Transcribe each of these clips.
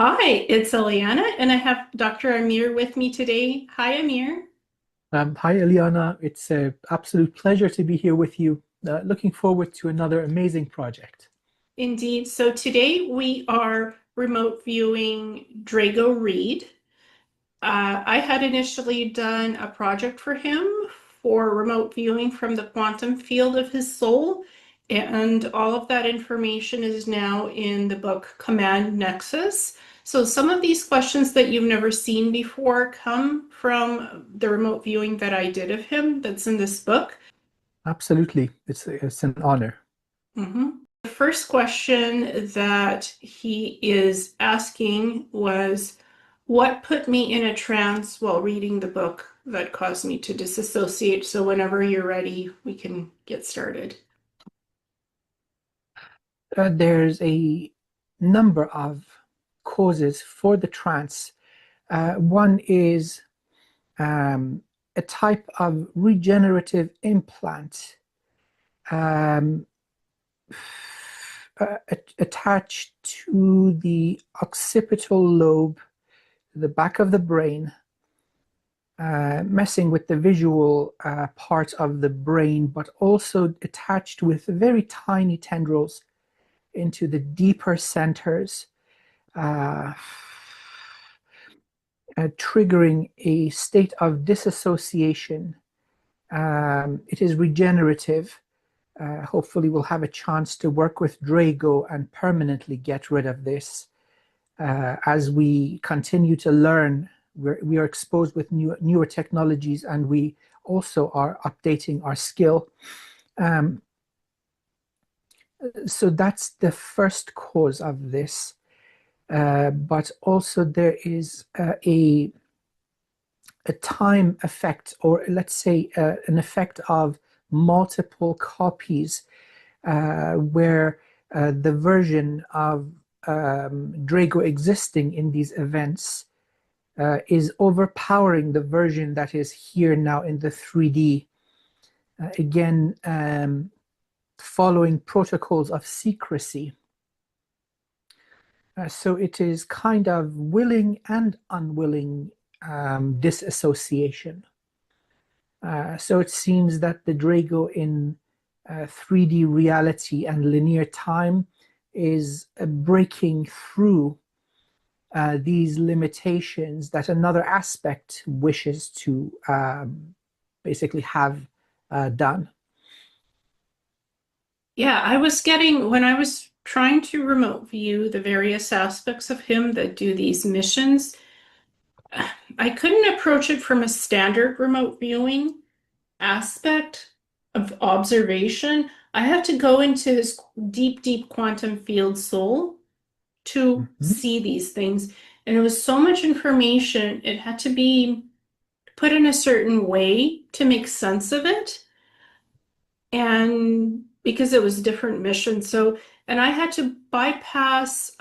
Hi, it's Ileana, and I have Dr. Amir with me today. Hi, Amir. Hi, Ileana. It's an absolute pleasure to be here with you. Looking forward to another amazing project. Indeed. So today we are remote viewing Drago Reid. I had initially done a project for him for remote viewing from the quantum field of his soul, and all of that information is now in the book Command Nexus. So some of these questions that you've never seen before come from the remote viewing that I did of him that's in this book. Absolutely. It's an honor. The first question that he is asking was, what put me in a trance while reading the book that caused me to disassociate? So whenever you're ready, we can get started. There's a number of causes for the trance. One is um, a type of regenerative implant um, attached to the occipital lobe, the back of the brain, messing with the visual part of the brain, but also attached with very tiny tendrils into the deeper centers, uh, triggering a state of disassociation. It is regenerative. Hopefully, we'll have a chance to work with Drago and permanently get rid of this as we continue to learn. We are exposed with newer technologies, and we also are updating our skill. Um, so that's the first cause of this. But also there is a time effect, or let's say an effect of multiple copies, where the version of Drago existing in these events is overpowering the version that is here now in the 3D. Again, following protocols of secrecy. So it is kind of willing and unwilling disassociation. So it seems that the Drago in 3D reality and linear time is breaking through these limitations that another aspect wishes to basically have done. Yeah, when I was trying to remote view the various aspects of him that do these missions, I couldn't approach it from a standard remote viewing aspect of observation. I have to go into his deep, deep quantum field soul to Mhm. see these things. And it was so much information, it had to be put in a certain way to make sense of it. And because it was different missions. So, and I had to bypass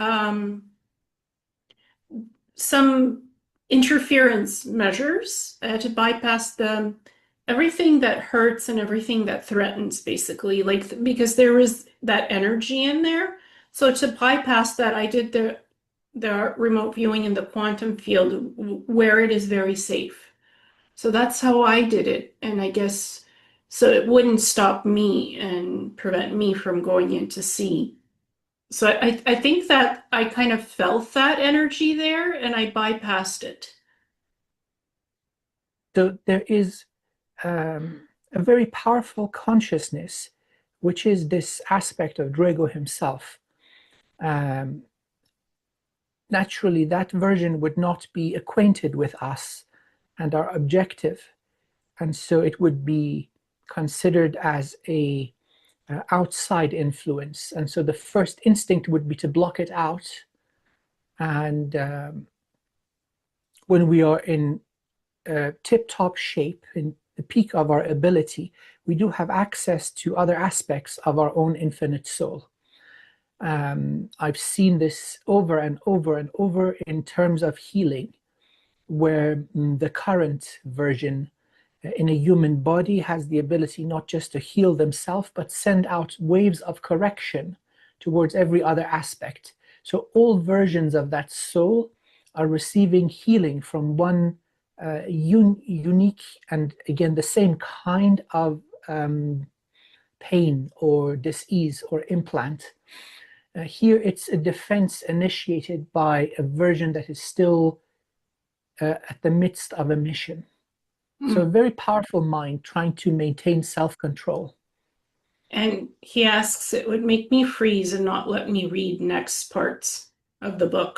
some interference measures. I had to bypass everything that hurts and everything that threatens, basically, like because there was that energy in there. So to bypass that, I did the remote viewing in the quantum field where it is very safe. So that's how I did it, and I guess so it wouldn't stop me and prevent me from going in to see. So I think that I kind of felt that energy there and I bypassed it. So there is a very powerful consciousness, which is this aspect of Drago himself. Um, Naturally, that version would not be acquainted with us and our objective, and so it would be considered as a outside influence. And so the first instinct would be to block it out. And when we are in tip-top shape, in the peak of our ability, we do have access to other aspects of our own infinite soul. I've seen this over and over and over in terms of healing, where the current version in a human body has the ability not just to heal themselves, but send out waves of correction towards every other aspect. So all versions of that soul are receiving healing from one unique and again the same kind of pain or disease or implant. Here it's a defense initiated by a version that is still at the midst of a mission. So a Mm. very powerful mind trying to maintain self-control. And he asks, it would make me freeze and not let me read next parts of the book.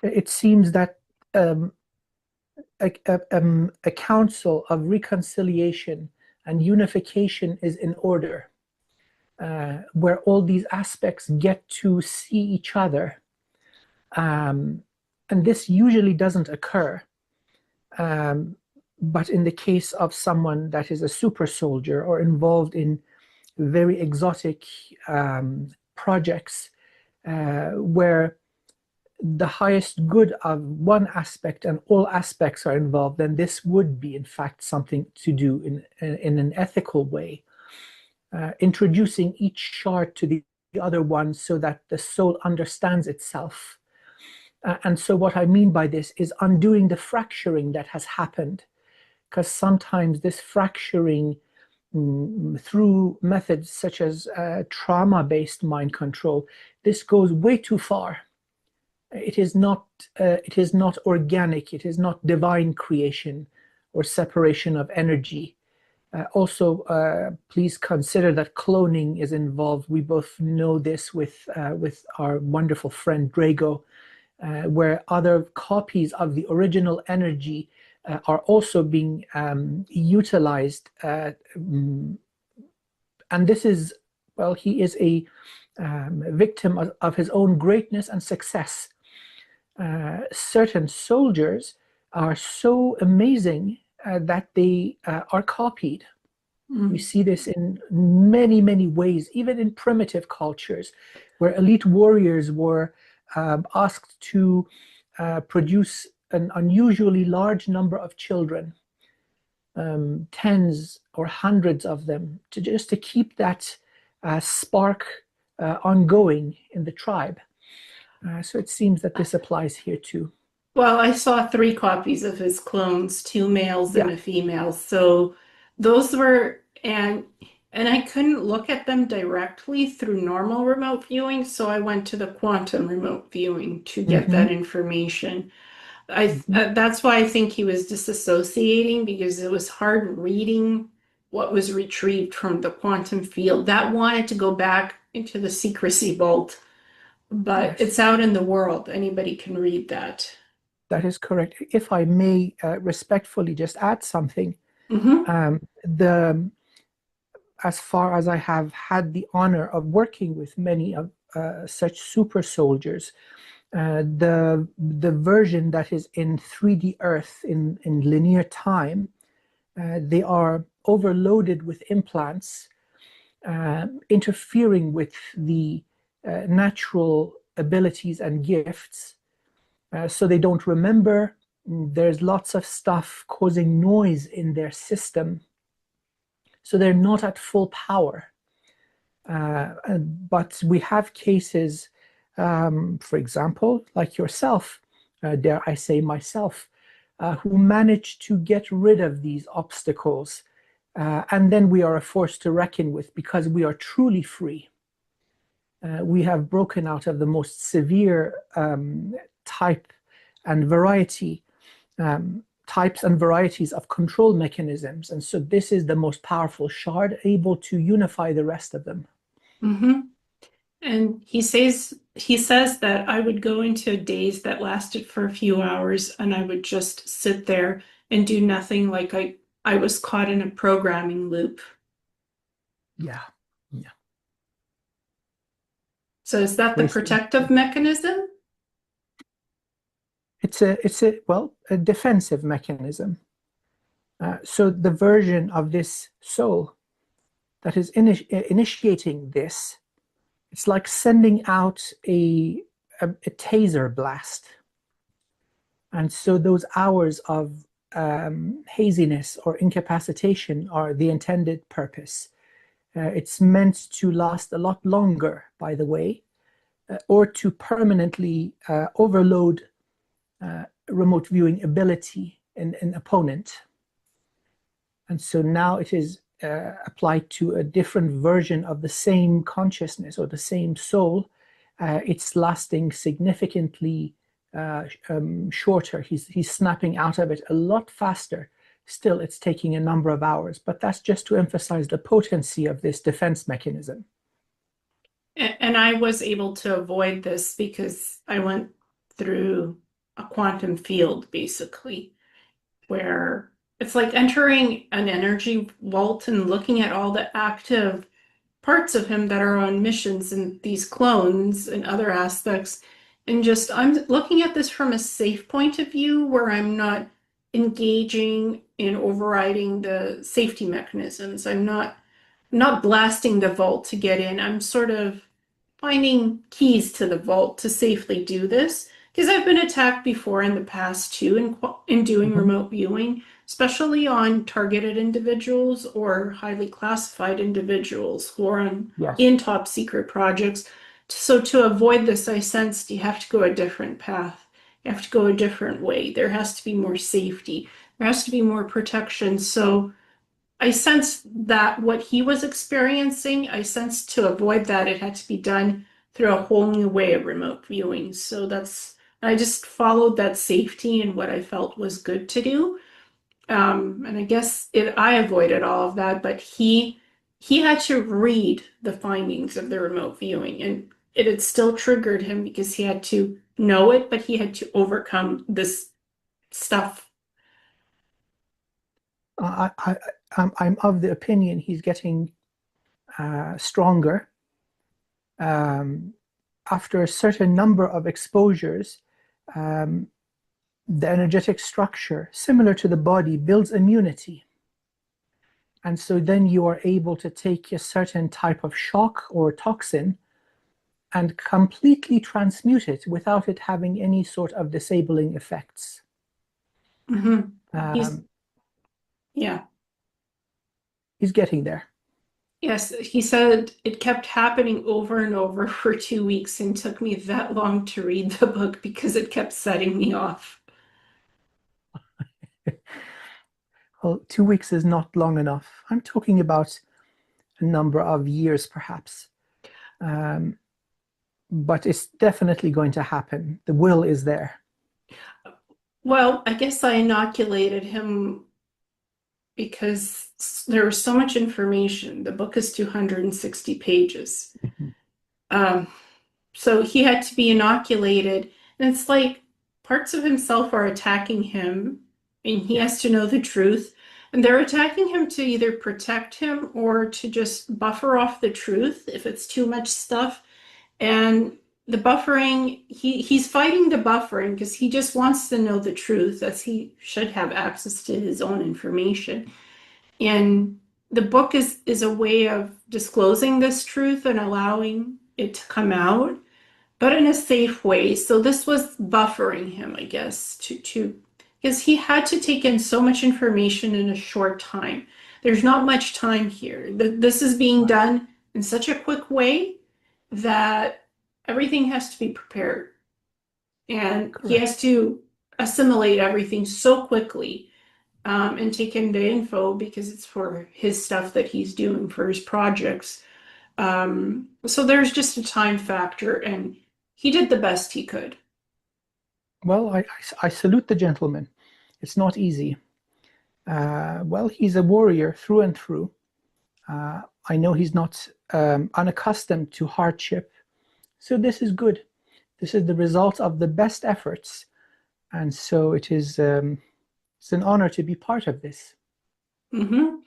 It seems that um, a council of reconciliation and unification is in order, where all these aspects get to see each other. Um, and this usually doesn't occur. Um, but in the case of someone that is a super soldier or involved in very exotic projects where the highest good of one aspect and all aspects are involved, then this would be, in fact, something to do in an ethical way, introducing each shard to the other one so that the soul understands itself. And so, what I mean by this is undoing the fracturing that has happened, because sometimes this fracturing through methods such as trauma-based mind control, this goes way too far. It is not organic. It is not divine creation or separation of energy. Please consider that cloning is involved. We both know this with our wonderful friend Drago, where other copies of the original energy are also being utilized. And this is, well, he is a victim of his own greatness and success. Certain soldiers are so amazing that they are copied. We Mm. see this in many, many ways, even in primitive cultures, where elite warriors were asked to produce an unusually large number of children, tens or hundreds of them, to just to keep that spark ongoing in the tribe. So it seems that this applies here too. Well, I saw three copies of his clones, two males and Yeah. a female. So those were, and I couldn't look at them directly through normal remote viewing, so I went to the quantum remote viewing to get Hmm. that information. Hmm. That's why I think he was disassociating because it was hard reading what was retrieved from the quantum field. That wanted to go back into the secrecy vault, but Yes, it's out in the world. Anybody can read that. that is correct. If I may respectfully just add something, Hmm. the as far as I have had the honor of working with many of such super soldiers, the version that is in 3D Earth in linear time, they are overloaded with implants, interfering with the natural abilities and gifts, so they don't remember. There's lots of stuff causing noise in their system, so they're not at full power. But we have cases, for example, like yourself, dare I say myself, who managed to get rid of these obstacles. And then we are a force to reckon with because we are truly free. We have broken out of the most severe type and variety, types and varieties of control mechanisms. And so this is the most powerful shard, able to unify the rest of them. Hmm. And he says that I would go into a daze that lasted for a few hours and I would just sit there and do nothing like I was caught in a programming loop. Yeah, yeah. So is that the Wasting. protective mechanism? It's a defensive mechanism. So the version of this soul that is initiating this, it's like sending out a taser blast. And so those hours of haziness or incapacitation are the intended purpose. It's meant to last a lot longer, by the way, or to permanently overload remote viewing ability in an opponent. And so now it is applied to a different version of the same consciousness or the same soul. It's lasting significantly shorter. He's snapping out of it a lot faster. Still, it's taking a number of hours, but that's just to emphasize the potency of this defense mechanism. And I was able to avoid this because I went through a quantum field, basically, where it's like entering an energy vault and looking at all the active parts of him that are on missions and these clones and other aspects. And just, I'm looking at this from a safe point of view where I'm not engaging in overriding the safety mechanisms. I'm not blasting the vault to get in. I'm sort of finding keys to the vault to safely do this because I've been attacked before in the past too in doing Mhm. remote viewing, especially on targeted individuals or highly classified individuals who are Yes. in top secret projects. So to avoid this, I sensed you have to go a different path. You have to go a different way. There has to be more safety. There has to be more protection. So I sensed that what he was experiencing, I sensed to avoid that it had to be done through a whole new way of remote viewing. So I just followed that safety and what I felt was good to do. And I guess I avoided all of that, but he had to read the findings of the remote viewing, and it had still triggered him because he had to know it, but he had to overcome this stuff. I'm of the opinion he's getting stronger. Um, After a certain number of exposures, um, the energetic structure, similar to the body, builds immunity. And so then you are able to take a certain type of shock or toxin and completely transmute it without it having any sort of disabling effects. Hmm. He's, Um, yeah. he's getting there. Yes, he said it kept happening over and over for 2 weeks and took me that long to read the book because it kept setting me off. Well, 2 weeks is not long enough. I'm talking about a number of years, perhaps. Um, but it's definitely going to happen. The will is there. Well, I guess I inoculated him because there was so much information. The book is 260 pages. Mhm. Um, so he had to be inoculated. And it's like parts of himself are attacking him, and he Yeah, has to know the truth. And they're attacking him to either protect him or to just buffer off the truth if it's too much stuff. And the buffering, he's fighting the buffering because he just wants to know the truth, as he should have access to his own information. And the book is a way of disclosing this truth and allowing it to come out, but in a safe way. So this was buffering him, I guess, to because he had to take in so much information in a short time. There's not much time here. This is being right. done in such a quick way that everything has to be prepared, and he has Correct. to assimilate everything so quickly, and take in the info because it's for his stuff that he's doing for his projects. So there's just a time factor, and he did the best he could. Well, I salute the gentleman. It's not easy. Well, he's a warrior through and through. I know he's not unaccustomed to hardship. So this is good. This is the result of the best efforts. And so it's an honor to be part of this. Hmm.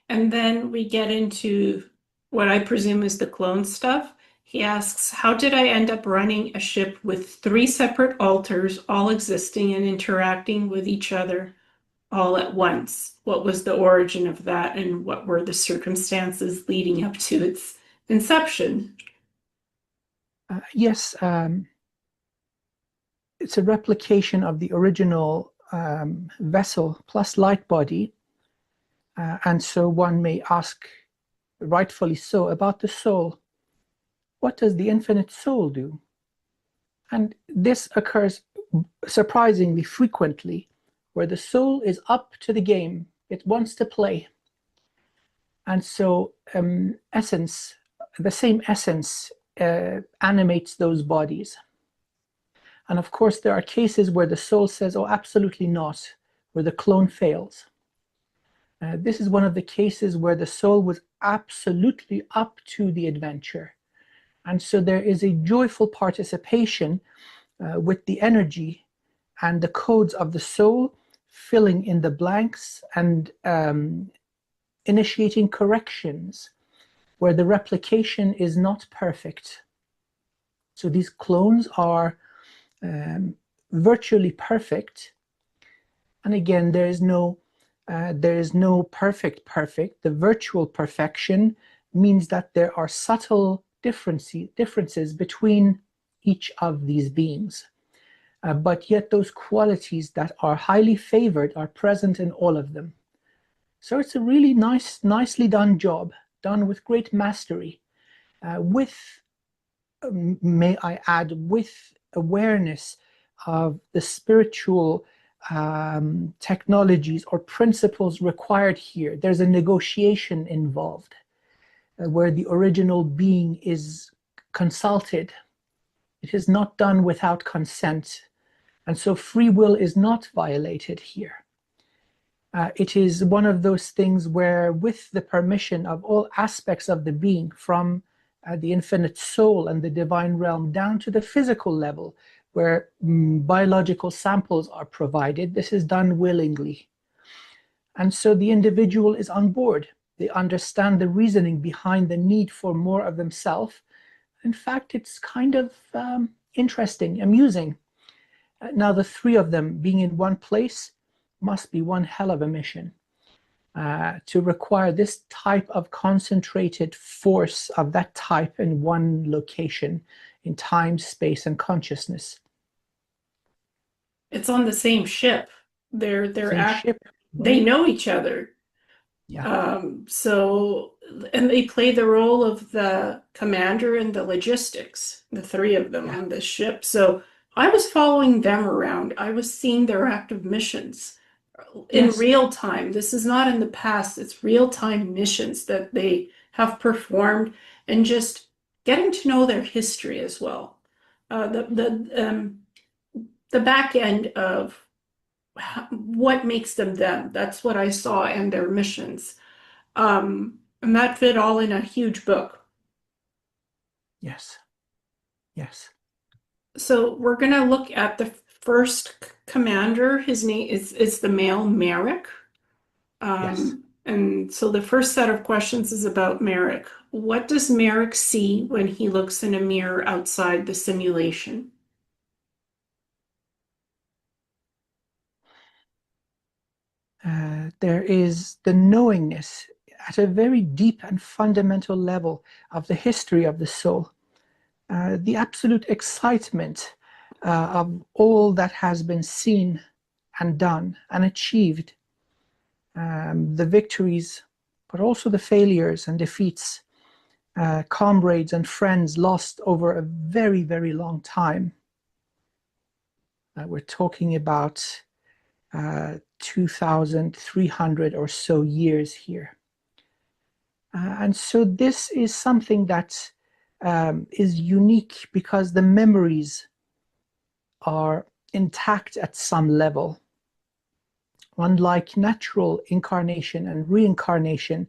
And then we get into what I presume is the clone stuff. He asks, how did I end up running a ship with three separate alters, all existing and interacting with each other all at once? What was the origin of that, and what were the circumstances leading up to its inception? Yes, it's a replication of the original vessel plus light body. And so one may ask, rightfully so, about the soul. What does the infinite soul do? And this occurs surprisingly frequently, where the soul is up to the game. It wants to play. And so essence, the same essence animates those bodies. And of course, there are cases where the soul says, oh, absolutely not, where the clone fails. This is one of the cases where the soul was absolutely up to the adventure. And so there is a joyful participation with the energy and the codes of the soul, filling in the blanks and initiating corrections where the replication is not perfect. So these clones are virtually perfect. And again, there is no perfect. The virtual perfection means that there are subtle differences between each of these beings. But yet those qualities that are highly favored are present in all of them. So it's a really nicely done job, done with great mastery, with, may I add, with awareness of the spiritual technologies or principles required here. There's a negotiation involved where the original being is consulted. It is not done without consent. And so free will is not violated here. It is one of those things where, with the permission of all aspects of the being, from the infinite soul and the divine realm down to the physical level, where biological samples are provided, this is done willingly. And so the individual is on board. They understand the reasoning behind the need for more of themselves. In fact, it's kind of interesting, amusing. Now, the three of them being in one place must be one hell of a mission to require this type of concentrated force of that type in one location in time, space, and consciousness. It's on the same ship. Same ship. They know each other. Yeah. So, and they play the role of the commander and the logistics, the three of them Yeah. on this ship. So I was following them around. I was seeing their active missions in Yes. real time. This is not in the past, it's real time missions that they have performed, and just getting to know their history as well. The back end of what makes them them. That's what I saw in their missions. And that fit all in a huge book. Yes. Yes. So we're going to look at the first commander. His name is the male Merrick. Yes. And so the first set of questions is about Merrick. What does Merrick see when he looks in a mirror outside the simulation? There is the knowingness at a very deep and fundamental level of the history of the soul, the absolute excitement of all that has been seen and done and achieved, the victories, but also the failures and defeats, comrades and friends lost over a very, very long time. We're talking about 2,300 or so years here. And so this is something that is unique because the memories are intact at some level. Unlike natural incarnation and reincarnation,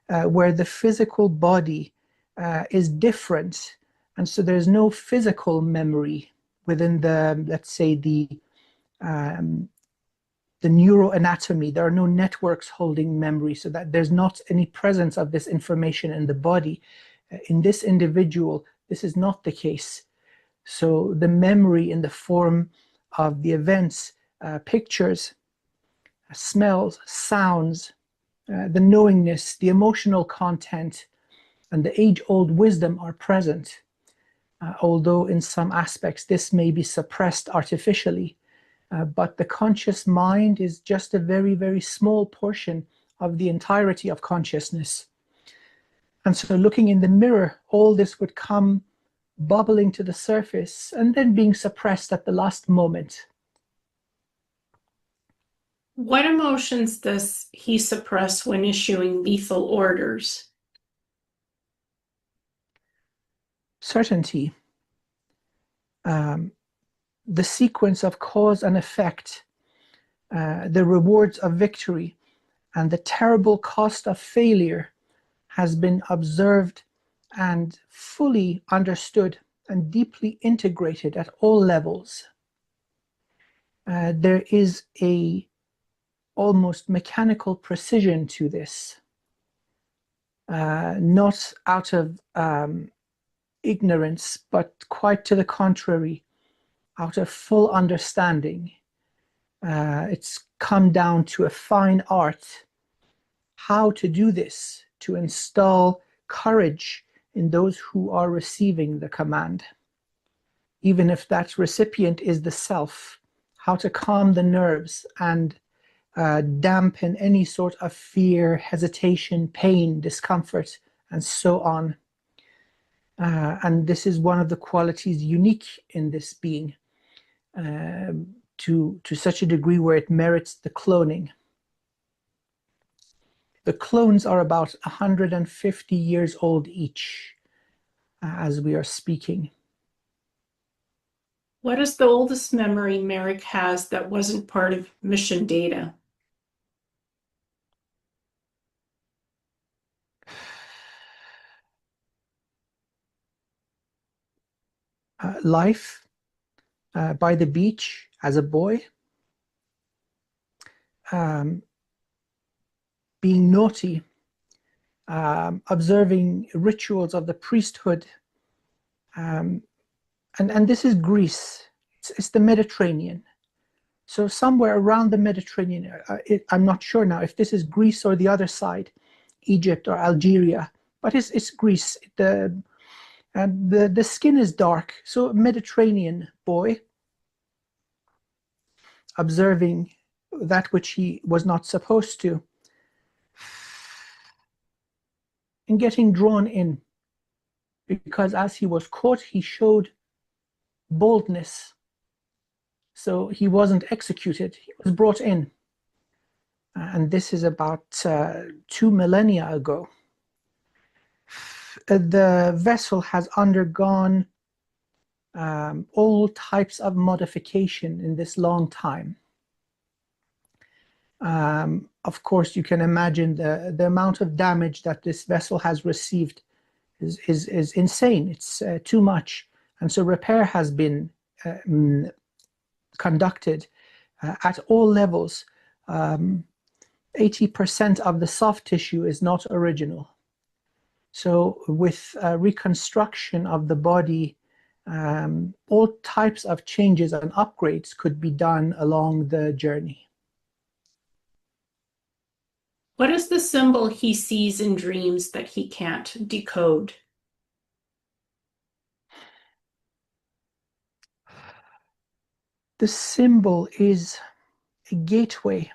where the physical body is different, and so there's no physical memory within the, let's say, the neuroanatomy. There are no networks holding memory, so that there's not any presence of this information in the body. In this individual, this is not the case. So the memory in the form of the events, pictures, smells, sounds, the knowingness, the emotional content, and the age-old wisdom are present. Although in some aspects this may be suppressed artificially. But the conscious mind is just a very, very small portion of the entirety of consciousness. And so looking in the mirror, all this would come bubbling to the surface and then being suppressed at the last moment. What emotions does he suppress when issuing lethal orders? Certainty, um, the sequence of cause and effect, the rewards of victory, and the terrible cost of failure has been observed and fully understood and deeply integrated at all levels. There is a almost mechanical precision to this, not out of ignorance, but quite to the contrary, out of full understanding. It's come down to a fine art how to do this, to install courage in those who are receiving the command. Even if that recipient is the self, how to calm the nerves and dampen any sort of fear, hesitation, pain, discomfort, and so on. And this is one of the qualities unique in this being, to such a degree where it merits the cloning. The clones are about 150 years old each, as we are speaking. What is the oldest memory Merrick has that wasn't part of mission data? Life by the beach as a boy, um, being naughty, observing rituals of the priesthood. And this is Greece, it's the Mediterranean. So somewhere around the Mediterranean, I'm not sure now if this is Greece or the other side, Egypt or Algeria, but it's Greece. The skin is dark, so Mediterranean boy observing that which he was not supposed to, and getting drawn in, because as he was caught, he showed boldness. So he wasn't executed, he was brought in. And this is about 2 millennia ago. The vessel has undergone all types of modification in this long time. Of course, you can imagine the amount of damage that this vessel has received is insane. It's too much. And so repair has been conducted at all levels. 80% of the soft tissue is not original. So with reconstruction of the body, all types of changes and upgrades could be done along the journey. What is the symbol he sees in dreams that he can't decode? The symbol is a gateway.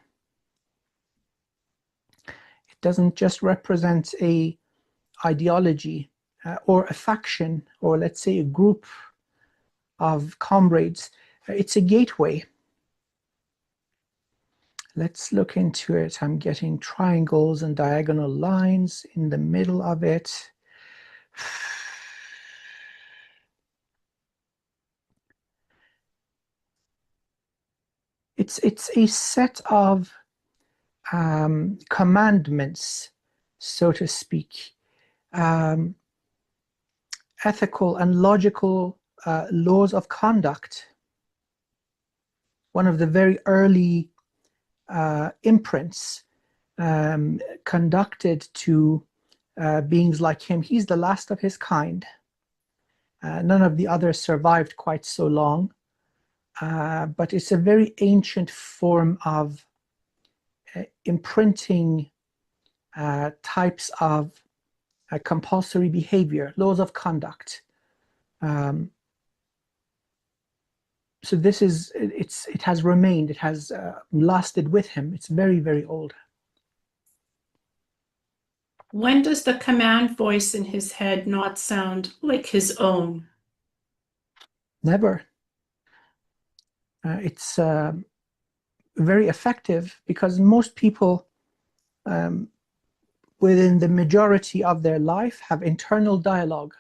It doesn't just represent a ideology or a faction, or let's say a group of comrades. It's a gateway. Let's look into it. I'm getting triangles and diagonal lines in the middle of it. It's a set of commandments, so to speak, ethical and logical laws of conduct. One of the very early imprints conducted to beings like him. He's the last of his kind. None of the others survived quite so long, but it's a very ancient form of imprinting types of compulsory behavior, laws of conduct. So this is, it has remained, it has lasted with him. It's very, very old. When does the command voice in his head not sound like his own? Never. It's very effective because most people um, within the majority of their life have internal dialogue,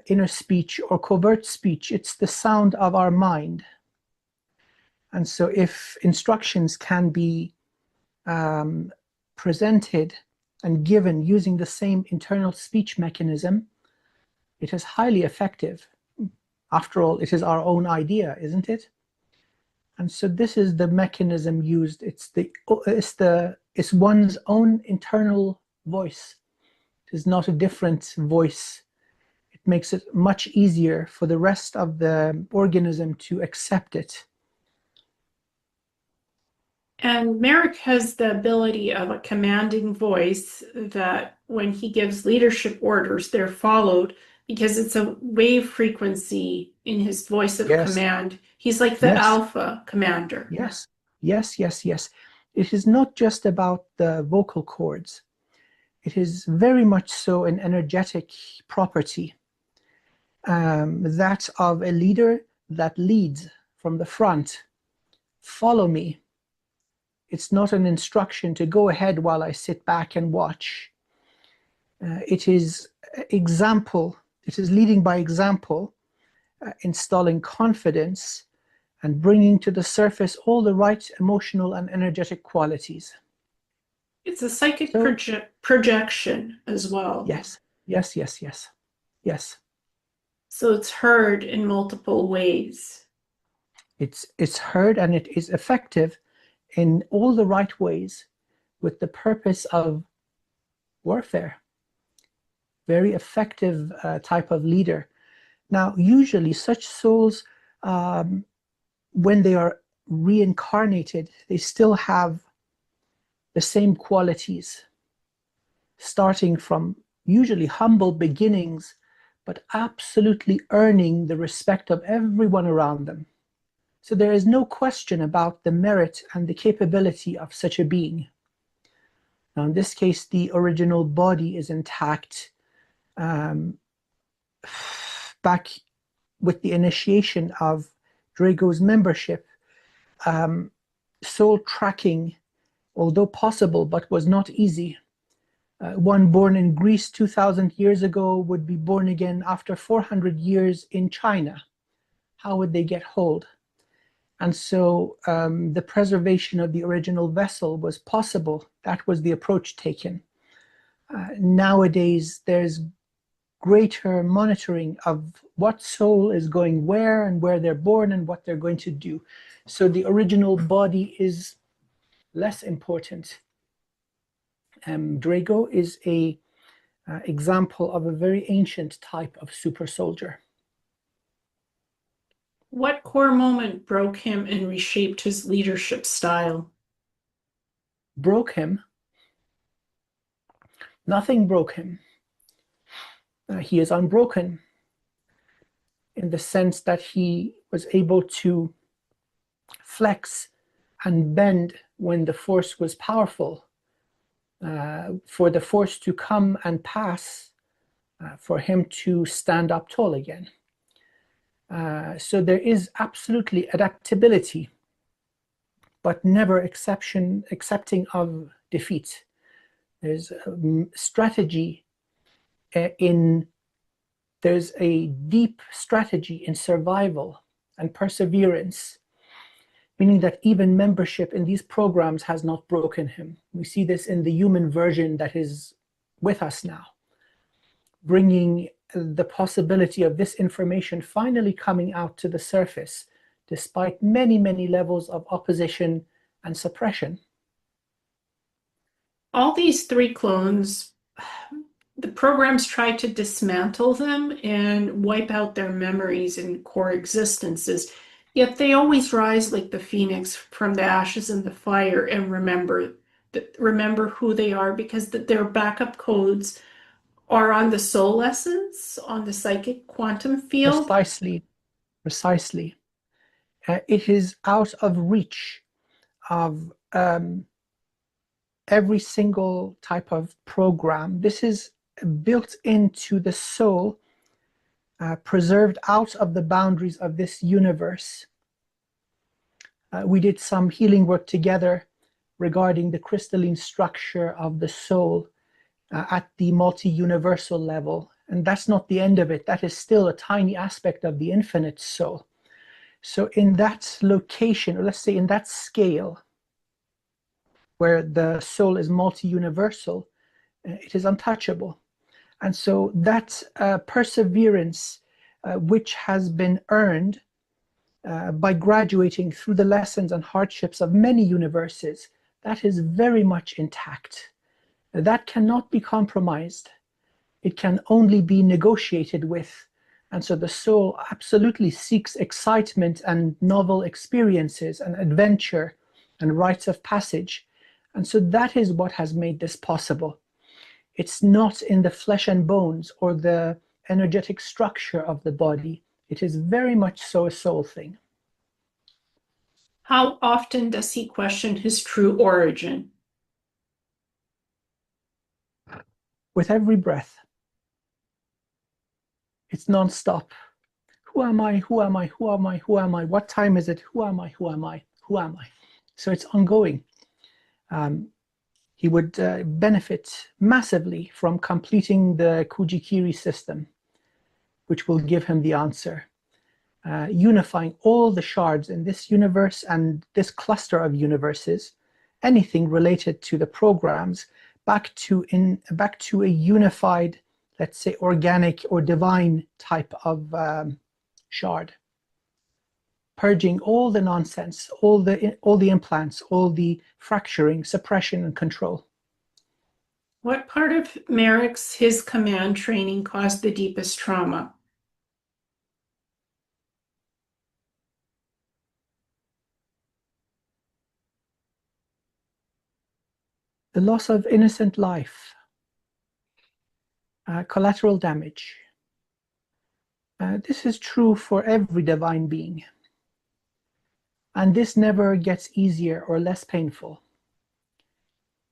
inner speech or covert speech. It's the sound of our mind. And so if instructions can be um, presented and given using the same internal speech mechanism, it is highly effective. After all, it is our own idea, isn't it? And so this is the mechanism used. It's one's own internal voice. It is not a different voice. It makes it much easier for the rest of the organism to accept it. And Merrick has the ability of a commanding voice that when he gives leadership orders, they're followed because it's a wave frequency in his voice of Yes, command. He's like the yes, alpha commander. yes, yes, yes, yes. It is not just about the vocal cords. It is very much so an energetic property, that of a leader that leads from the front. Follow me. It's not an instruction to go ahead while I sit back and watch. It is example. It is leading by example, installing confidence and bringing to the surface all the right emotional and energetic qualities. It's a psychic So projection as well. yes, yes, yes, yes, yes. So it's heard in multiple ways. It's heard and it is effective in all the right ways with the purpose of warfare. Very effective type of leader. Now, usually such souls, um, when they are reincarnated, they still have the same qualities, starting from usually humble beginnings, but absolutely earning the respect of everyone around them. So there is no question about the merit and the capability of such a being. Now, in this case, the original body is intact. Um, Back with the initiation of Drago's membership, um, soul tracking, although possible, but was not easy. One born in Greece 2,000 years ago would be born again after 400 years in China. How would they get hold? And so the preservation of the original vessel was possible. That was the approach taken. Nowadays, there's greater monitoring of what soul is going where and where they're born and what they're going to do. So the original body is less important. Drago is a example of a very ancient type of super soldier. What core moment broke him and reshaped his leadership style? Broke him. Nothing broke him. He is unbroken in the sense that he was able to flex and bend when the force was powerful, for the force to come and pass, for him to stand up tall again. So there is absolutely adaptability, but never accepting of defeat. There's strategy in there's a deep strategy in survival and perseverance, meaning that even membership in these programs has not broken him. We see this in the human version that is with us now, bringing the possibility of this information finally coming out to the surface, despite many, many levels of opposition and suppression. All these three clones, the programs try to dismantle them and wipe out their memories and core existences, yet they always rise like the phoenix from the ashes and the fire and remember who they are because their backup codes are on the soul essence, on the psychic quantum field. Precisely, precisely. It is out of reach of every single type of program. This is built into the soul, preserved out of the boundaries of this universe. We did some healing work together regarding the crystalline structure of the soul at the multi-universal level. And that's not the end of it. That is still a tiny aspect of the infinite soul. So in that location, or let's say in that scale, where the soul is multi-universal, it is untouchable. And so that perseverance, which has been earned by graduating through the lessons and hardships of many universes, that is very much intact. That cannot be compromised. It can only be negotiated with. And so the soul absolutely seeks excitement and novel experiences and adventure and rites of passage. And so that is what has made this possible. It's not in the flesh and bones or the energetic structure of the body. It is very much so a soul thing. How often does he question his true origin? With every breath. It's non-stop. Who am I? Who am I? Who am I? Who am I? What time is it? Who am I? Who am I? Who am I? So it's ongoing. He would benefit massively from completing the Kujikiri system, which will give him the answer. Unifying all the shards in this universe and this cluster of universes, anything related to the programs, back to a unified, let's say, organic or divine type of shard, purging all the nonsense, all the implants, all the fracturing, suppression, and control. What part of Merrick's his command training caused the deepest trauma? The loss of innocent life, collateral damage. This is true for every divine being. And this never gets easier or less painful.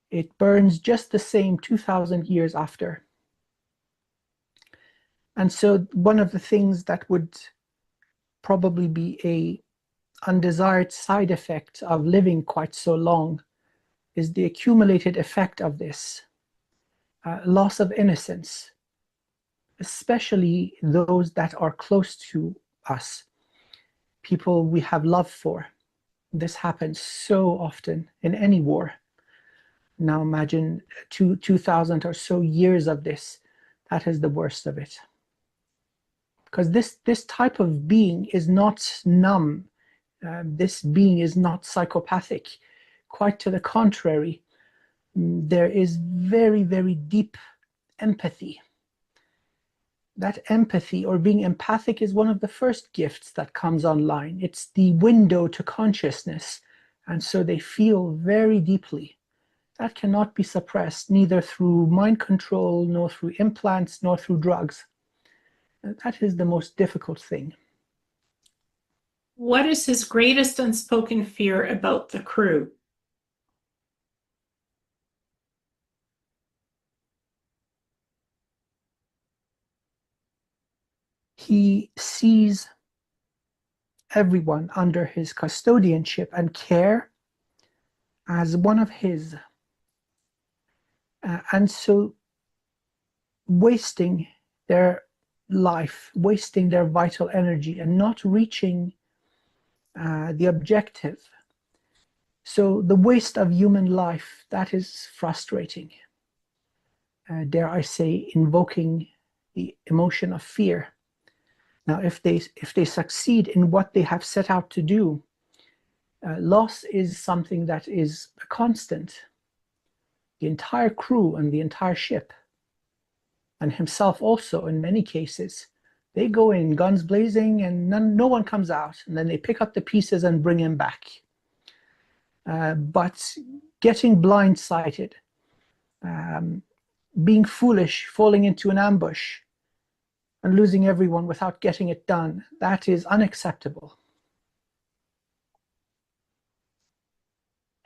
It burns just the same 2,000 years after. And so one of the things that would probably be a undesired side effect of living quite so long is the accumulated effect of this loss of innocence, especially those that are close to us, people we have love for. This happens so often in any war. Now imagine 2,000 or so years of this. That is the worst of it. Because this type of being is not numb. This being is not psychopathic. Quite to the contrary, there is very, very deep empathy. That empathy, or being empathic, is one of the first gifts that comes online. It's the window to consciousness, and so they feel very deeply. That cannot be suppressed, neither through mind control, nor through implants, nor through drugs. That is the most difficult thing. What is his greatest unspoken fear about the crew? He sees everyone under his custodianship and care as one of his. And so wasting their life, wasting their vital energy and not reaching the objective. So the waste of human life, that is frustrating. Dare I say, invoking the emotion of fear. Now, if they succeed in what they have set out to do, loss is something that is a constant. The entire crew and the entire ship, and himself also in many cases, they go in guns blazing and no one comes out, and then they pick up the pieces and bring him back. But getting blindsided, being foolish, falling into an ambush, and losing everyone without getting it done, that is unacceptable.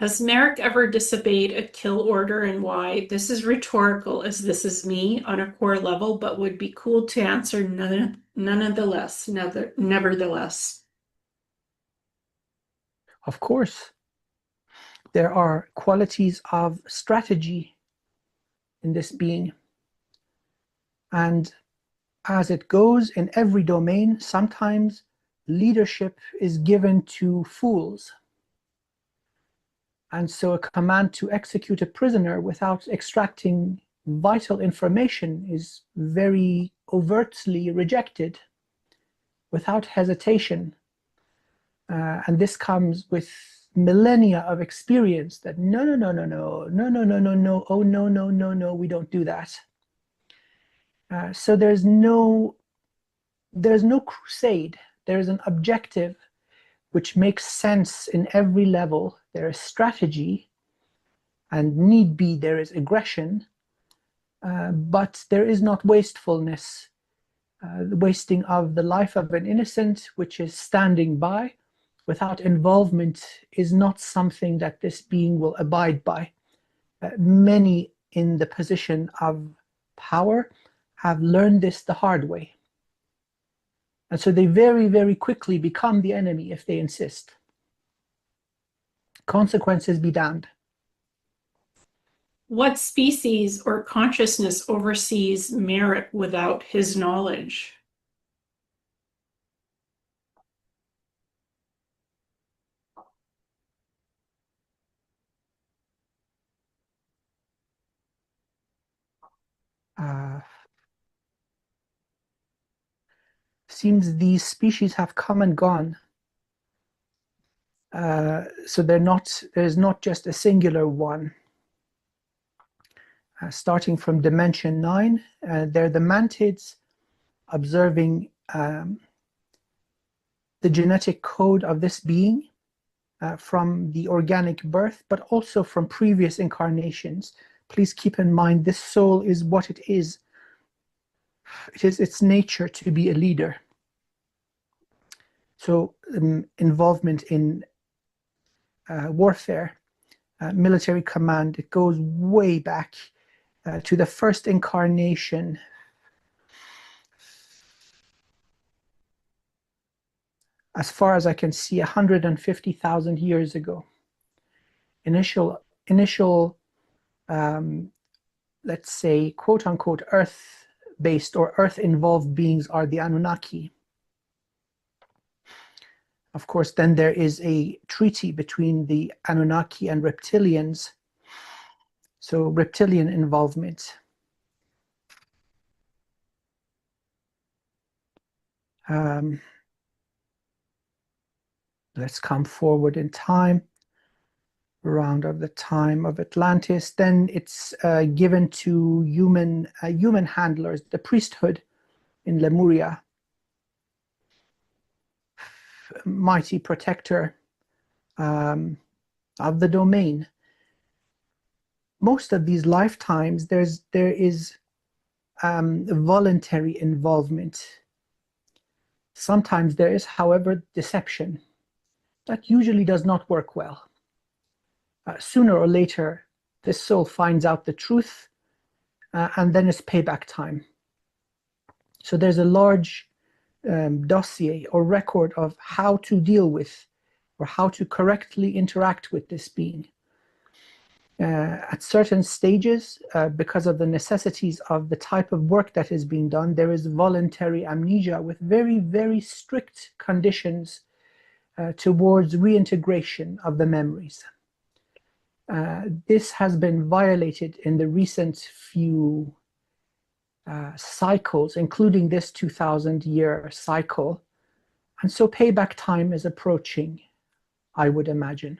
Has Merrick ever disobeyed a kill order and why? This is rhetorical as this is me on a core level, but would be cool to answer nonetheless, nevertheless. Of course, there are qualities of strategy in this being. And as it goes in every domain, sometimes leadership is given to fools. And so a command to execute a prisoner without extracting vital information is very overtly rejected without hesitation. And this comes with millennia of experience that no, no, no, no, no, no, no, no, no, no, oh, no, no, no, no, we don't do that. So there's no crusade. There's an objective which makes sense in every level. There is strategy, and need be there is aggression, but there is not wastefulness. The wasting of the life of an innocent, which is standing by without involvement, is not something that this being will abide by. Many in the position of power have learned this the hard way. And so they very, very quickly become the enemy if they insist. Consequences be damned. What species or consciousness oversees Merrick without his knowledge? Uh, Seems these species have come and gone. So there's not just a singular one. Starting from dimension 9, they're the mantids observing the genetic code of this being from the organic birth, but also from previous incarnations. Please keep in mind this soul is what it is. It is its nature to be a leader. So involvement in warfare, military command, it goes way back to the first incarnation. As far as I can see, 150,000 years ago. Initial let's say, quote unquote, Earth-based or Earth-involved beings are the Anunnaki. Of course, then there is a treaty between the Anunnaki and reptilians. So reptilian involvement. Let's come forward in time, around of the time of Atlantis. Then it's given to human handlers, the priesthood in Lemuria. Mighty protector of the domain. Most of these lifetimes, there is voluntary involvement. Sometimes there is, however, deception. That usually does not work well. Sooner or later, this soul finds out the truth, and then it's payback time. So there's a large dossier or record of how to deal with or how to correctly interact with this being. At certain stages, because of the necessities of the type of work that is being done, there is voluntary amnesia with very, very strict conditions towards reintegration of the memories. This has been violated in the recent few cycles, including this 2,000-year cycle. And so payback time is approaching, I would imagine.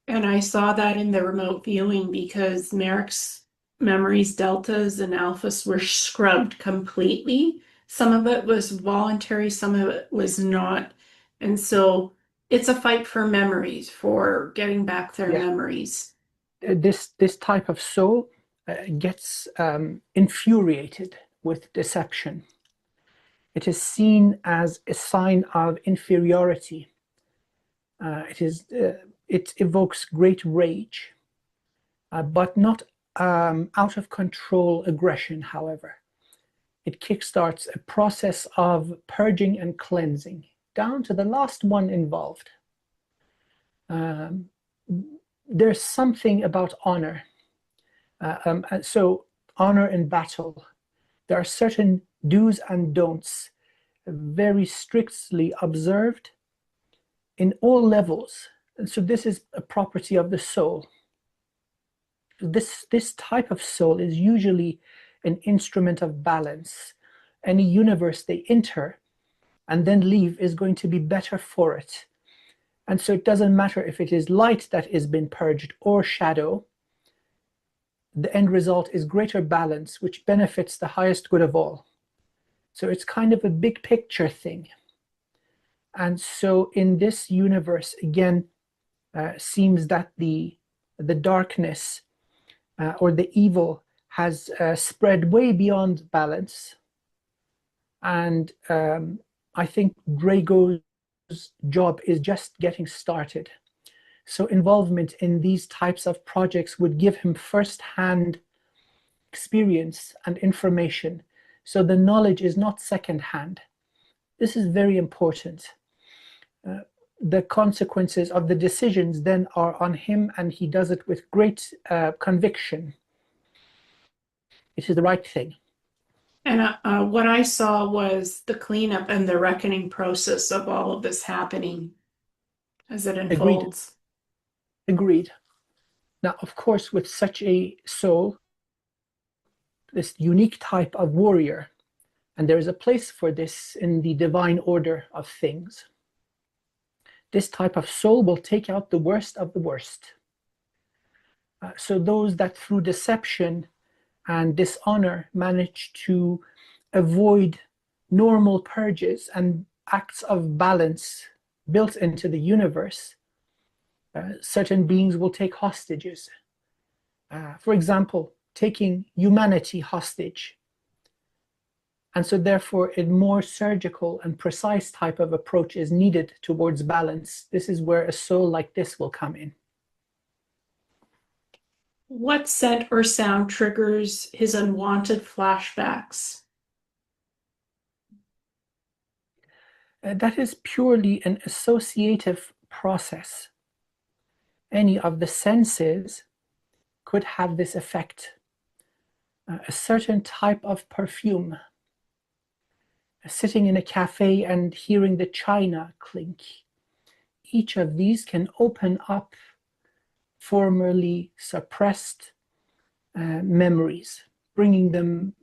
And I saw that in the remote viewing because Merrick's memories, deltas, and alphas were scrubbed completely. Some of it was voluntary, some of it was not. And so it's a fight for memories, for getting back their memories. This type of soul gets infuriated with deception. It is seen as a sign of inferiority. It is it evokes great rage, but not out of control aggression, however. It kickstarts a process of purging and cleansing, down to the last one involved. There's something about honor. So honor in battle. There are certain do's and don'ts very strictly observed in all levels. And so this is a property of the soul. This type of soul is usually an instrument of balance. Any universe they enter and then leave is going to be better for it. And so it doesn't matter if it is light that has been purged or shadow. The end result is greater balance, which benefits the highest good of all. So it's kind of a big picture thing. And so in this universe, again, seems that the darkness or the evil has spread way beyond balance. And I think Drago's job is just getting started. So involvement in these types of projects would give him first-hand experience and information. So the knowledge is not second-hand. This is very important. The consequences of the decisions then are on him, and he does it with great conviction. It is the right thing. And what I saw was the cleanup and the reckoning process of all of this happening as it Agreed. unfolds. Agreed. Now, of course, with such a soul, this unique type of warrior, and there is a place for this in the divine order of things. This type of soul will take out the worst of the worst. So those that through deception and dishonor manage to avoid normal purges and acts of balance built into the universe, certain beings will take hostages. For example, taking humanity hostage. And so therefore a more surgical and precise type of approach is needed towards balance. This is where a soul like this will come in. What scent or sound triggers his unwanted flashbacks? That is purely an associative process. Any of the senses could have this effect. A certain type of perfume, sitting in a cafe and hearing the china clink. Each of these can open up formerly suppressed memories, bringing them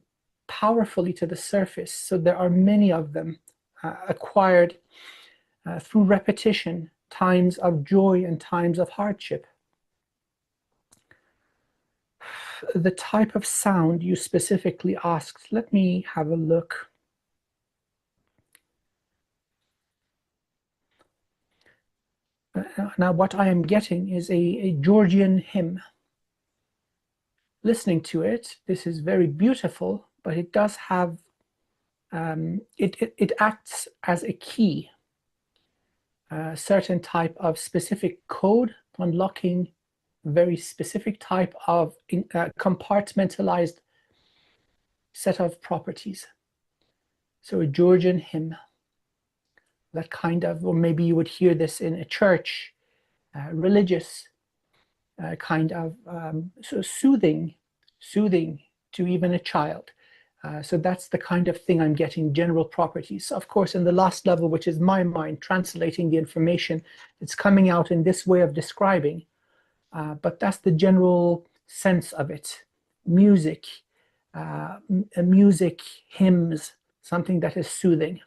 powerfully to the surface. So there are many of them acquired through repetition, times of joy and times of hardship. The type of sound you specifically asked, let me have a look. Now what I am getting is a Georgian hymn. Listening to it, this is very beautiful, but it does have, it acts as a key, a certain type of specific code unlocking very specific type of compartmentalized set of properties. So a Georgian hymn, that kind of, or maybe you would hear this in a church, religious kind of so soothing to even a child. So that's the kind of thing I'm getting, general properties. Of course, in the last level, which is my mind translating the information, it's coming out in this way of describing. But that's the general sense of it. Music, music, hymns, something that is soothing.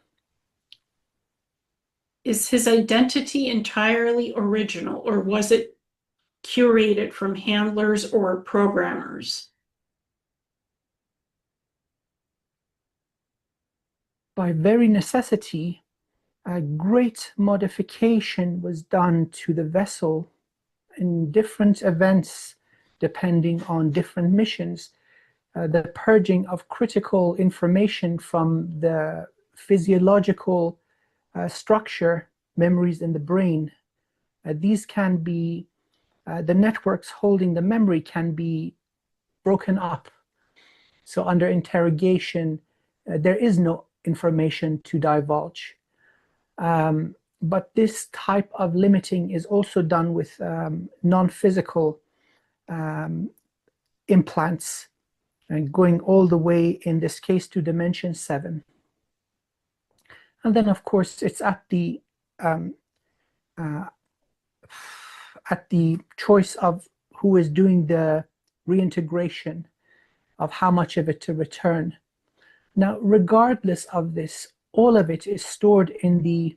Is his identity entirely original, or was it curated from handlers or programmers? By very necessity, a great modification was done to the vessel in different events, depending on different missions. The purging of critical information from the physiological structure, memories in the brain, These can be, the networks holding the memory can be broken up. So under interrogation, there is no information to divulge. But this type of limiting is also done with non-physical implants, and going all the way, in this case, to dimension 7. And then, of course, it's um, uh, at the choice of who is doing the reintegration of how much of it to return. Now, regardless of this, all of it is stored in the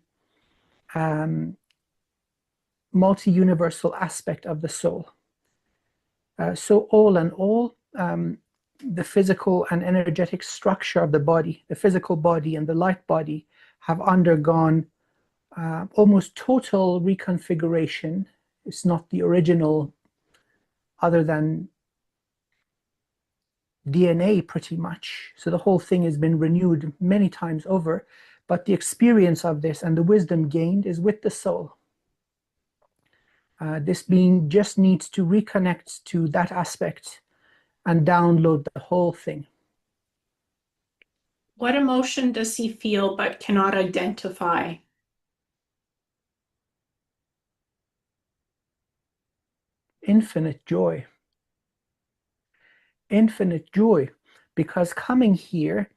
multi-universal aspect of the soul. So all in all, the physical and energetic structure of the body, the physical body and the light body, have undergone almost total reconfiguration. It's not the original, other than DNA pretty much. So the whole thing has been renewed many times over, but the experience of this and the wisdom gained is with the soul. This being just needs to reconnect to that aspect and download the whole thing. What emotion does he feel but cannot identify? Infinite joy. Infinite joy, because coming here,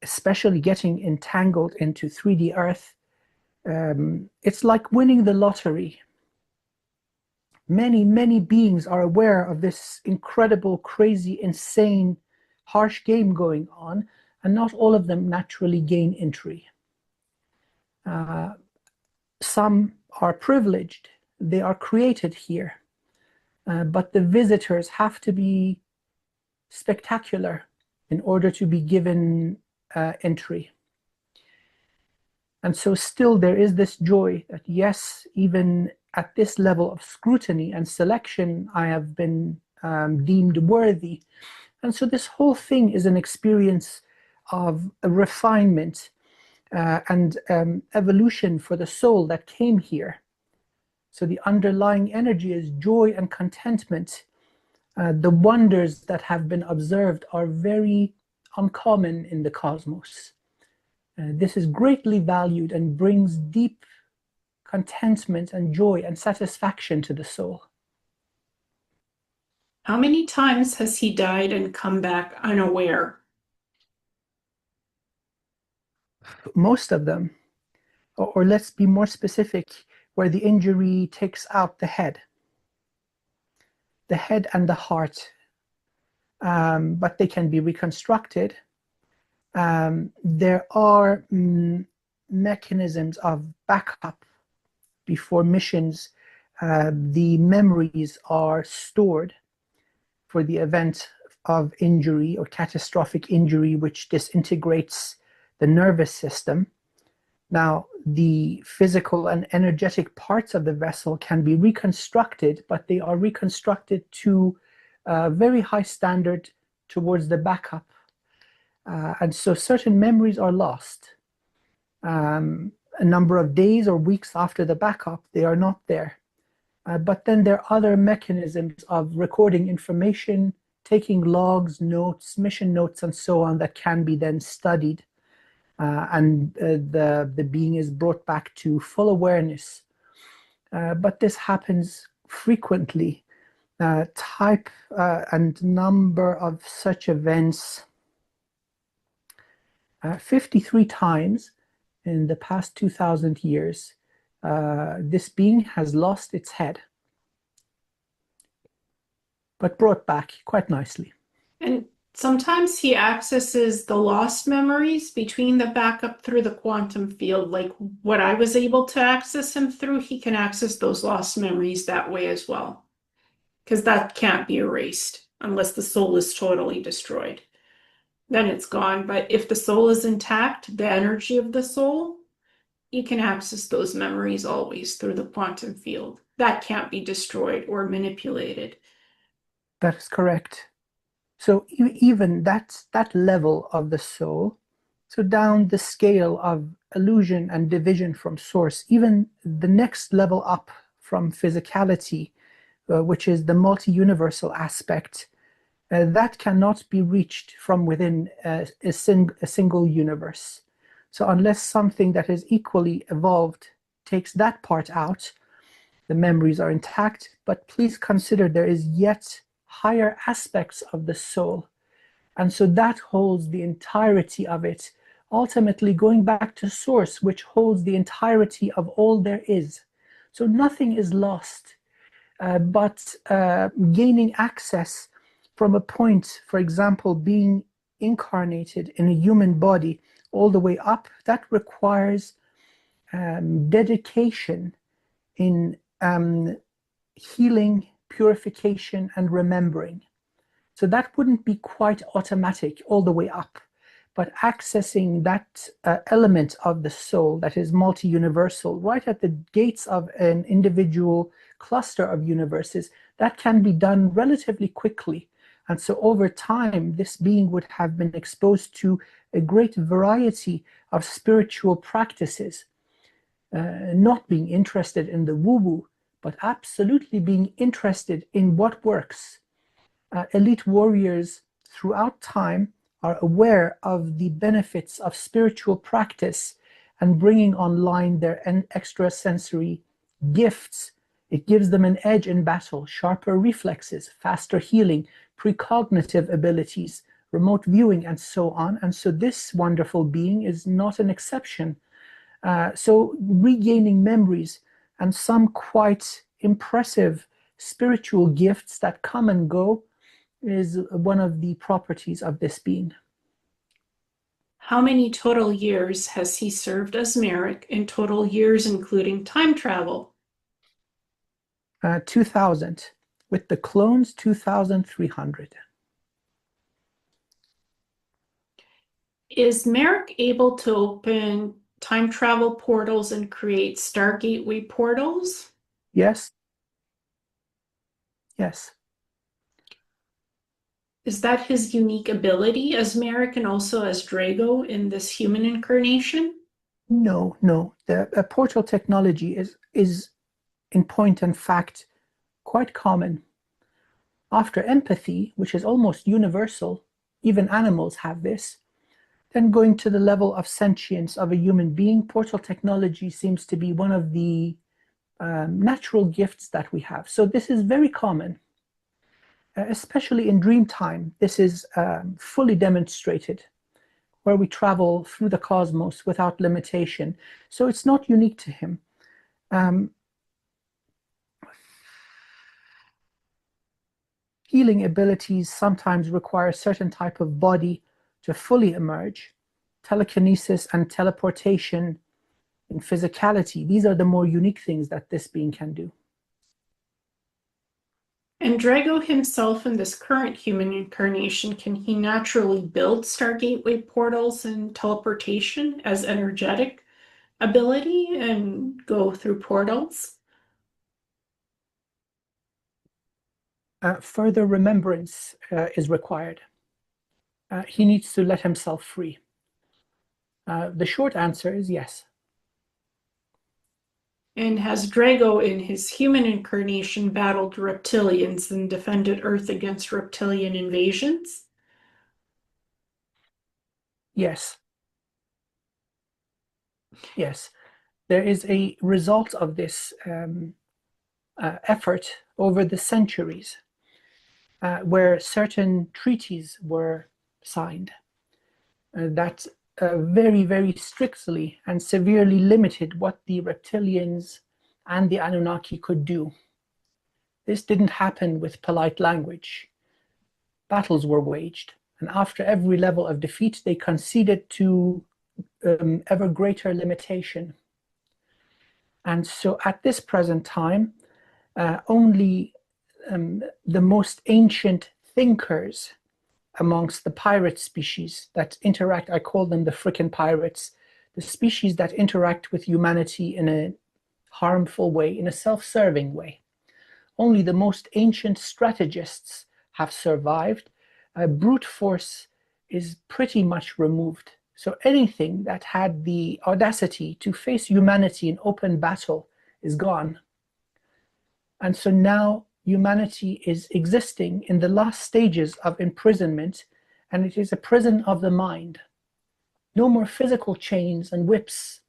especially getting entangled into 3D Earth, it's like winning the lottery. Many, many beings are aware of this incredible, crazy, insane, harsh game going on, and not all of them naturally gain entry. Some are privileged. They are created here. But the visitors have to be spectacular in order to be given entry. And so still there is this joy that, yes, even at this level of scrutiny and selection, I have been deemed worthy. And so this whole thing is an experience of a refinement and evolution for the soul that came here. So the underlying energy is joy and contentment. The wonders that have been observed are very uncommon in the cosmos. This is greatly valued and brings deep contentment and joy and satisfaction to the soul. How many times has he died and come back unaware? Most of them, or let's be more specific, where the injury takes out the head and the heart, but they can be reconstructed. There are mechanisms of backup before missions. The memories are stored for the event of injury or catastrophic injury, which disintegrates the nervous system. Now, the physical and energetic parts of the vessel can be reconstructed, but they are reconstructed to a very high standard towards the backup. And so certain memories are lost. A number of days or weeks after the backup, they are not there. But then there are other mechanisms of recording information, taking logs, notes, mission notes, and so on that can be then studied. And the being is brought back to full awareness. But this happens frequently. Type and number of such events, 53 times in the past 2,000 years, this being has lost its head, but brought back quite nicely. And sometimes he accesses the lost memories between the backup through the quantum field, like what I was able to access him through. He can access those lost memories that way as well, because that can't be erased unless the soul is totally destroyed. Then it's gone. But if the soul is intact, the energy of the soul, you can access those memories always through the quantum field. That can't be destroyed or manipulated. That is correct. So even that level of the soul, so down the scale of illusion and division from source, even the next level up from physicality, which is the multi-universal aspect, that cannot be reached from within a single universe. So unless something that is equally evolved takes that part out, the memories are intact. But please consider there is yet higher aspects of the soul. And so that holds the entirety of it, ultimately going back to source, which holds the entirety of all there is. So nothing is lost, but gaining access from a point, for example, being incarnated in a human body all the way up, that requires dedication in healing, purification, and remembering. So that wouldn't be quite automatic all the way up, but accessing that element of the soul that is multi-universal right at the gates of an individual cluster of universes, that can be done relatively quickly. And so over time, this being would have been exposed to a great variety of spiritual practices, not being interested in the woo-woo, but absolutely being interested in what works. Elite warriors throughout time are aware of the benefits of spiritual practice and bringing online their extrasensory gifts. It gives them an edge in battle, sharper reflexes, faster healing, precognitive abilities, remote viewing, and so on. And so this wonderful being is not an exception. So regaining memories and some quite impressive spiritual gifts that come and go is one of the properties of this being. How many total years has he served as Merrick, in total years including time travel? 2000. With the clones, 2,300. Is Merrick able to open time travel portals and create Star Gateway portals? Yes. Yes. Is that his unique ability as Merrick and also as Drago in this human incarnation? No, no. The portal technology is in point and fact quite common. After empathy, which is almost universal, even animals have this, then going to the level of sentience of a human being, portal technology seems to be one of the natural gifts that we have. So this is very common, especially in dream time. This is fully demonstrated, where we travel through the cosmos without limitation. So it's not unique to him. Healing abilities sometimes require a certain type of body to fully emerge. Telekinesis and teleportation in physicality, these are the more unique things that this being can do. And Drago himself in this current human incarnation, can he naturally build Star Gateway portals and teleportation as energetic ability and go through portals? Further remembrance is required. He needs to let himself free. The short answer is yes. And has Drago in his human incarnation battled reptilians and defended Earth against reptilian invasions? Yes. Yes. There is a result of this effort over the centuries, where certain treaties were signed that very, very strictly and severely limited what the reptilians and the Anunnaki could do. This didn't happen with polite language. Battles were waged, and after every level of defeat, they conceded to ever greater limitation. And so at this present time, only the most ancient thinkers amongst the pirate species that interact, I call them the frickin' pirates, the species that interact with humanity in a harmful way, in a self-serving way. Only the most ancient strategists have survived. Brute force is pretty much removed. So anything that had the audacity to face humanity in open battle is gone. And so now humanity is existing in the last stages of imprisonment, and it is a prison of the mind. No more physical chains and whips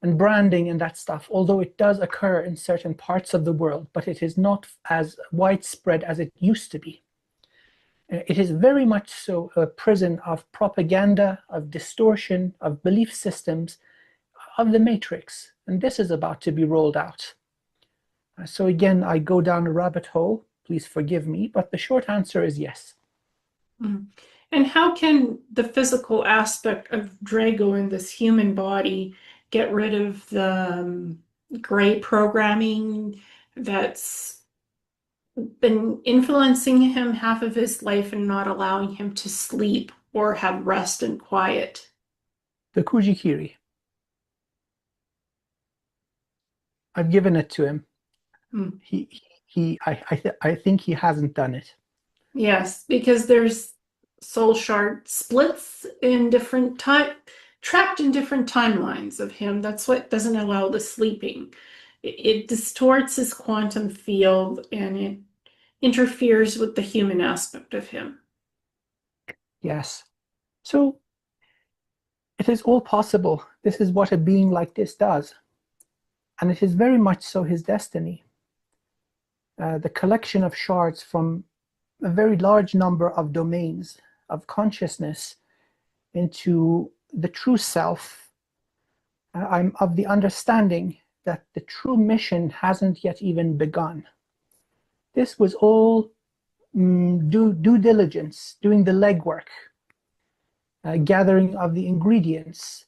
and branding and that stuff, although it does occur in certain parts of the world, but it is not as widespread as it used to be. It is very much so a prison of propaganda, of distortion, of belief systems, of the matrix. And this is about to be rolled out. So again, I go down a rabbit hole. Please forgive me, but the short answer is yes. Mm. And how can the physical aspect of Drago in this human body get rid of the gray programming that's been influencing him half of his life and not allowing him to sleep or have rest and quiet? The Kujikiri, I've given it to him. Hmm. I think he hasn't done it. Yes, because there's soul shard splits in different time, trapped in different timelines of him. That's what doesn't allow the sleeping. It distorts his quantum field and it interferes with the human aspect of him. Yes. So it is all possible. This is what a being like this does. And it is very much so his destiny. The collection of shards from a very large number of domains of consciousness into the true self. I'm of the understanding that the true mission hasn't yet even begun. This was all due diligence, doing the legwork, gathering of the ingredients,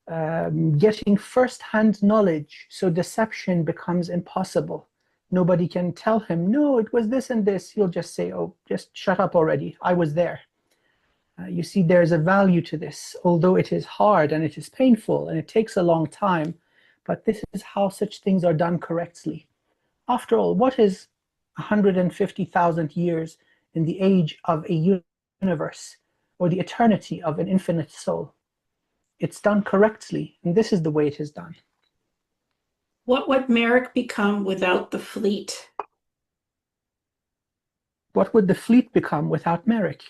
getting first-hand knowledge so deception becomes impossible. Nobody can tell him, no, it was this and this. He'll just say, oh, just shut up already. I was there. You see, there's a value to this, although it is hard and it is painful and it takes a long time, but this is how such things are done correctly. After all, what is 150,000 years in the age of a universe or the eternity of an infinite soul? It's done correctly, and this is the way it is done. What would Merrick become without the fleet? What would the fleet become without Merrick?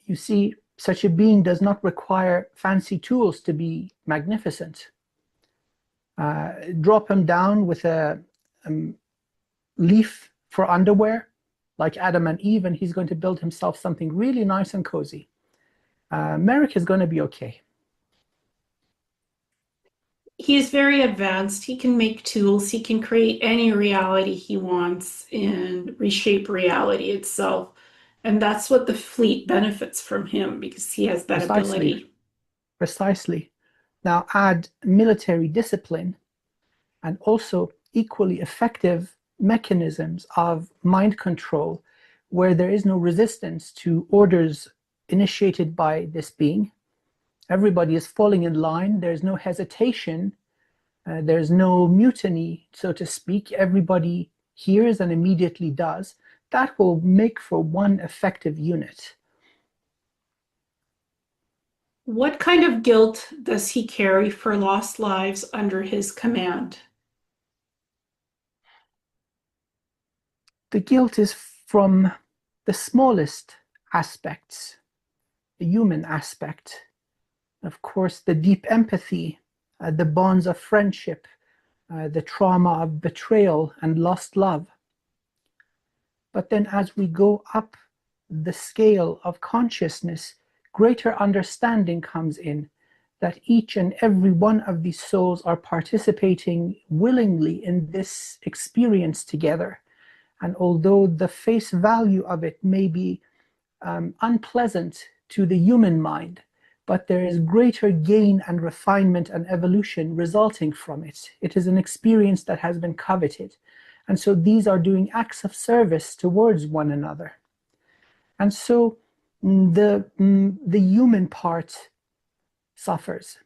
You see, such a being does not require fancy tools to be magnificent. Drop him down with a leaf for underwear, like Adam and Eve, and he's going to build himself something really nice and cozy. Merrick is going to be okay. He's very advanced. He can make tools. He can create any reality he wants and reshape reality itself. And that's what the fleet benefits from him because he has that Precisely, ability. precisely. Now add military discipline and also equally effective mechanisms of mind control where there is no resistance to orders initiated by this being. Everybody is falling in line. There's no hesitation. There's no mutiny, so to speak. Everybody hears and immediately does. That will make for one effective unit. What kind of guilt does he carry for lost lives under his command? The guilt is from the smallest aspects, the human aspect. Of course, the deep empathy, the bonds of friendship, the trauma of betrayal and lost love. But then as we go up the scale of consciousness, greater understanding comes in that each and every one of these souls are participating willingly in this experience together. And although the face value of it may be unpleasant to the human mind, but there is greater gain and refinement and evolution resulting from it. It is an experience that has been coveted. And so these are doing acts of service towards one another. And so the human part suffers.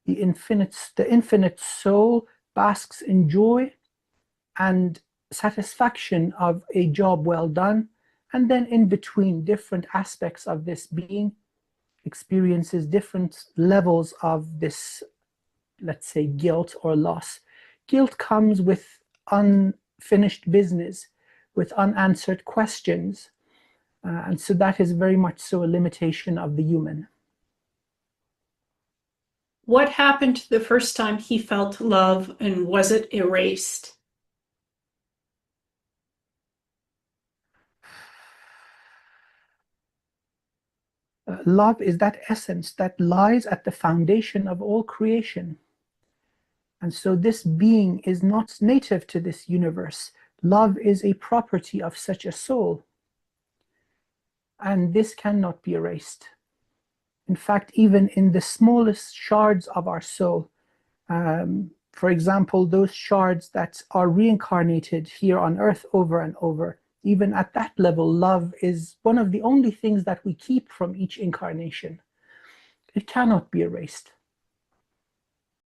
The infinite soul basks in joy and satisfaction of a job well done. And then in between different aspects of this being, experiences different levels of this, let's say, guilt or loss. Guilt comes with unfinished business, with unanswered questions. And so that is very much so a limitation of the human. What happened the first time he felt love, and was it erased? Love is that essence that lies at the foundation of all creation. And so this being is not native to this universe. Love is a property of such a soul. And this cannot be erased. In fact, even in the smallest shards of our soul, for example, those shards that are reincarnated here on earth over and over, even at that level, love is one of the only things that we keep from each incarnation. It cannot be erased.